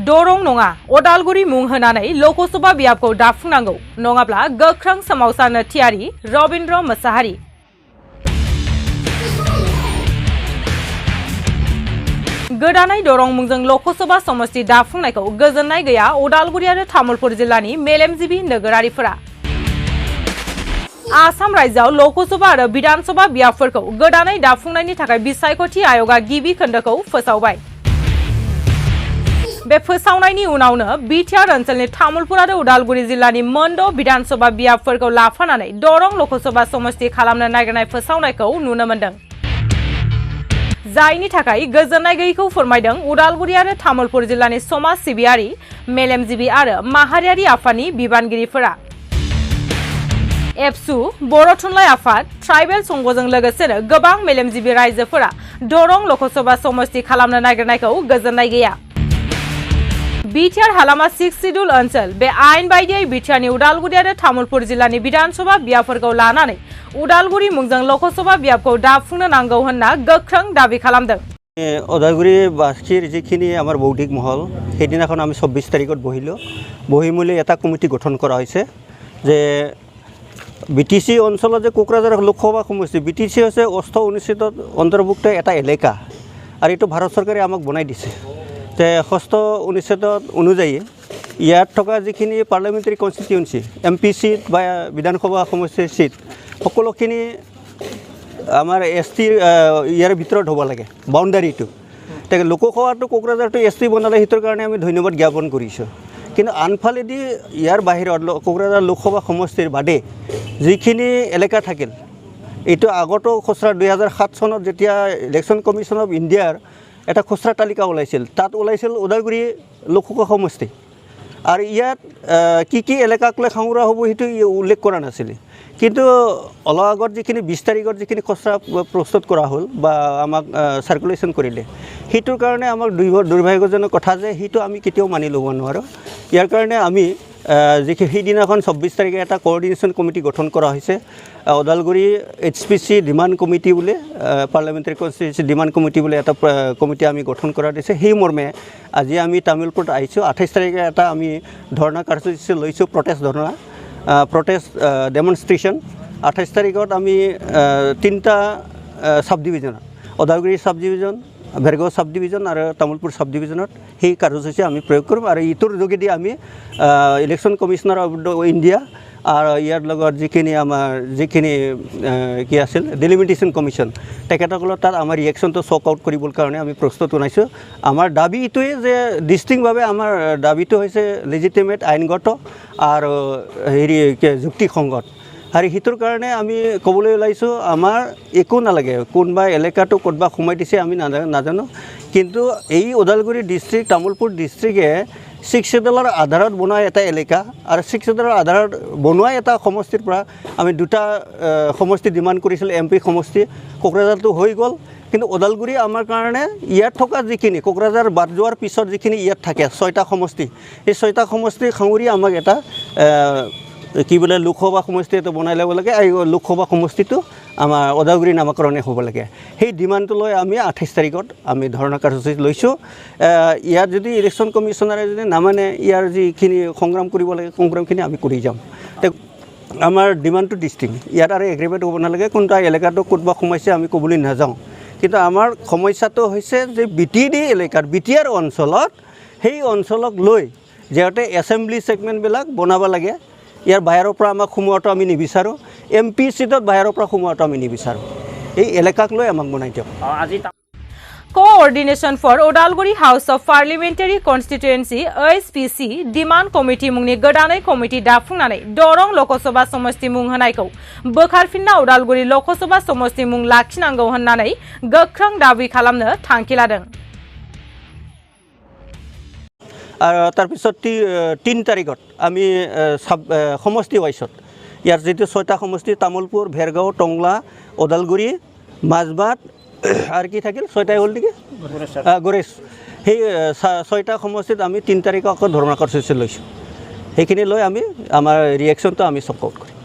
दरं नङा अदालगुरि मुं होनानै लकसभा बियाबखौ दाफुंनांगौ नङाब्ला गोख्रों सोमावसारनो थियारि रबीन्द्र मोसाहारि। गोदानै दरं मुंजों लकसभा समष्टि दाफुंनायखौ गोजोननाय गैया अदालगुरि आरो तामुलपुर जिल्लानि मेलेमजिबि नोगोरारिफोरा। आसाम राज्योआव लकसभा आरो विधानसभा बियाबफोरखौ गोदानै दाफुंनायनि थाखाय बिसायख'थि आय'गा गिबि खोन्दोखौ फोसावबाय। बे फोसावनायनि उनावनो बिटिआर ओनसोलनि तामुलपुर आरो उदालगुरि जिल्लानि मोनद' विधानसभा बियाबफोरखौ लाफानानै दरं लकसभा समष्टि खालामनो नागिरनाय फोसावनायखौ नुनो मोन्दों। जायनि थाखाय गोजोननाय गैयैखौ फोरमायदों उदालगुरि आरो तामुलपुर जिल्लानि समाज सिबियारि मेलेमजिबि आरो माहारियारि आफादनि बिबानगिरिफोरा। एबसु बर' थुनलाइ आफाद ट्राइबेल संघजों लोगोसेनो गोबां मेलेमजिबि रायजोफोरा दरं लकसभा समष्टि खालामनो नागिरनायखौ गोजोननाय गैया। बिटिआर हालामा 6 सिडुल ओनसोल बे आयेन बायदियै बिटिआरनि उदालगुरि आरो तामुलपुर जिल्लानि विधानसभा बियाबफोरखौ लानानै उदालगुरि मुंजों लकसभा बियाबखौ दाफुंनो नांगौ होनना गोख्रों दाबि खालामदों। उदालगुरि बासिर जिखिनि आमार बौद्धिक महल সেইদিনাখন আমি 24 তাৰিখত বহি মেলি এটা কমিটি গঠন কৰা হৈছে যে বিটিসি অঞ্চলত যে কোকৰাঝাৰ লোকসভা সমষ্টি বিটিসি হৈছে অস্থ অনুষ্ঠিত অন্তৰ্ভুক্ত এটা এলেকা আৰু এইটো ভাৰত চৰকাৰে আমাক বনাই দিছে যে ষষ্ঠ অনুচ্ছেদ অনুযায়ী ইয়াত থকা যিখিনি পাৰ্লামেণ্টাৰী কনষ্টিটুৱেঞ্চি এমপি সিট বা বিধানসভা সমষ্টিৰ সিট সকলোখিনি আমাৰ এছটি ইয়াৰ ভিতৰত হ'ব লাগে বাউণ্ডাৰীটো তাকে লোকসভাটো কোকৰাঝাৰটো এছটি বনালে সেইটোৰ কাৰণে আমি ধন্যবাদ জ্ঞাপন কৰিছোঁ। কিন্তু আনফালেদি ইয়াৰ বাহিৰত কোকৰাঝাৰ লোকসভা সমষ্টিৰ বাদে যিখিনি এলেকা থাকিল এইটো আগতো খচৰা 2007 চনত যেতিয়া ইলেকশ্যন কমিশ্যন অফ ইণ্ডিয়াৰ এটা খচৰা তালিকা ওলাইছিল তাত ওলাইছিল ওদালগুৰি লোকসভা সমষ্টি আৰু ইয়াত কি এলেকাক লৈ সাঙুৰা হ'ব সেইটো উল্লেখ কৰা নাছিল। কিন্তু অলপ আগত যিখিনি 20 তাৰিখত যিখিনি খচৰা প্ৰস্তুত কৰা হ'ল বা আমাক সাৰ্কুলেশ্যন কৰিলে সেইটোৰ কাৰণে আমাক দুৰ্ভাগ্যজনক কথা যে সেইটো আমি কেতিয়াও মানি ল'ব নোৱাৰোঁ। ইয়াৰ কাৰণে আমি সেইদিনাখন 24 তাৰিখে এটা কোঅৰ্ডিনেশ্যন কমিটি গঠন কৰা হৈছে ওদালগুৰি HPC ডিমাণ্ড কমিটি বুলি পাৰ্লামেণ্টাৰী কনষ্টিটুৱেঞ্চি ডিমাণ্ড কমিটি বুলি এটা কমিটি আমি গঠন কৰা দিছে। সেই মৰ্মে আজি আমি তামুলপুৰত আহিছোঁ। 28 তাৰিখে এটা আমি ধৰ্ণা কাৰ্যসূচী লৈছোঁ প্ৰটেষ্ট ডেমনষ্ট্ৰেশ্যন। 28 তাৰিখত আমি 3টা সাব ডিভিজনত Udalguri sub division Bhergaon sub division আৰু তামুলপুৰ সাব ডিভিজনত সেই কাৰ্যসূচী আমি প্ৰয়োগ কৰিম আৰু ইটোৰ যোগেদি আমি ইলেকশ্যন কমিশ্যনাৰ অফ ইণ্ডিয়া আৰু ইয়াৰ লগত যিখিনি কি আছিল ডেলিমিটেশ্যন কমিশ্যন তেখেতসকলৰ তাত আমাৰ ৰিয়েকশ্যনটো চক আউট কৰিবৰ কাৰণে আমি প্ৰস্তুত বনাইছোঁ। আমাৰ দাবী এইটোৱে যে ডিষ্টিংভাৱে আমাৰ দাবীটো হৈছে লেজিটিমেট আইনগত আৰু যুক্তিসংগত আৰু সেইটোৰ কাৰণে আমি ক'বলৈ ওলাইছোঁ আমাৰ একো নালাগে কোনোবা এলেকাটো ক'ৰবা সোমাই দিছে আমি নাজানো কিন্তু এই ওদালগুৰি ডিষ্ট্ৰিক্ট তামুলপুৰ ডিষ্ট্ৰিক্টে 6 শিডিউলৰ আধাৰত বনোৱা এটা এলেকা আৰু 6 শিডিউলৰ আধাৰত বনোৱা এটা সমষ্টিৰ পৰা আমি দুটা সমষ্টি ডিমাণ্ড কৰিছিলোঁ এমপি সমষ্টি কোকৰাঝাৰটো হৈ গ'ল কিন্তু ওদালগুৰি আমাৰ কাৰণে ইয়াত থকা যিখিনি কোকৰাঝাৰ বাদ যোৱাৰ পিছত যিখিনি ইয়াত থাকে 6টা সমষ্টি এই 6টা সমষ্টি সাঙুৰি আমাক এটা কি বোলে লোকসভা সমষ্টি এটা বনাই ল'ব লাগে আৰু লোকসভা সমষ্টিটো আমাৰ ওদালগুৰি নামকৰণে হ'ব লাগে। সেই ডিমাণ্ডটো লৈ আমি 28 তাৰিখত আমি ধৰ্ণা কাৰ্যসূচী লৈছোঁ। ইয়াত যদি ইলেকশ্যন কমিশ্যনাৰে যদি নামানে ইয়াৰ যিখিনি সংগ্ৰাম কৰিব লাগে সংগ্ৰামখিনি আমি কৰি যাম। আমাৰ ডিমাণ্ডটো ডিষ্টিং ইয়াত আৰু এগ্ৰিমেণ্ট হ'ব নালাগে কোনটা এলেকাটো ক'ৰবা সোমাইছে আমি ক'বলৈ নাযাওঁ কিন্তু আমাৰ সমস্যাটো হৈছে যে বিটিডি এলেকাত বিটিআৰ অঞ্চলত সেই অঞ্চলক লৈ যিহেতু এছেম্বলি ছেগমেণ্টবিলাক বনাব লাগে ইয়াৰ বাহিৰৰ পৰা আমাক সোমোৱাটো আমি নিবিচাৰোঁ এমপি সিটত বাহিৰৰ পৰা সোমোৱাটো আমি নিবিচাৰোঁ এই এলেকাক লৈ আমাক বনাই দিয়ক। Coordination for Udalguri house of parliamentary constituency HPC demand committee मुंनि गोदानै कमिटि दाफुंनानै दरं लकसभा समष्टि मुं होनायखौ बोखारफिनना उदालगुरि लकसभा समष्टि मुं लाखिनांगौ होननानै गोख्रों दाबि खालामनो थांखि लादों। আৰু তাৰপিছত 3 তাৰিখত আমি সমষ্টি ৱাইছত ইয়াৰ যিটো 6টা সমষ্টি তামুলপুৰ ভেৰগাঁও টংলা ওদালগুৰি মাজবাট আৰু কি থাকিল 6টাই হ'ল নেকি গৰেছ সেই 6টা সমষ্টিত আমি 3 তাৰিখত আকৌ ধৰ্ণা কাৰ্যসূচী লৈছোঁ। সেইখিনি লৈ আমি আমাৰ ৰিয়েকশ্যনটো আমি চক আউট কৰিম।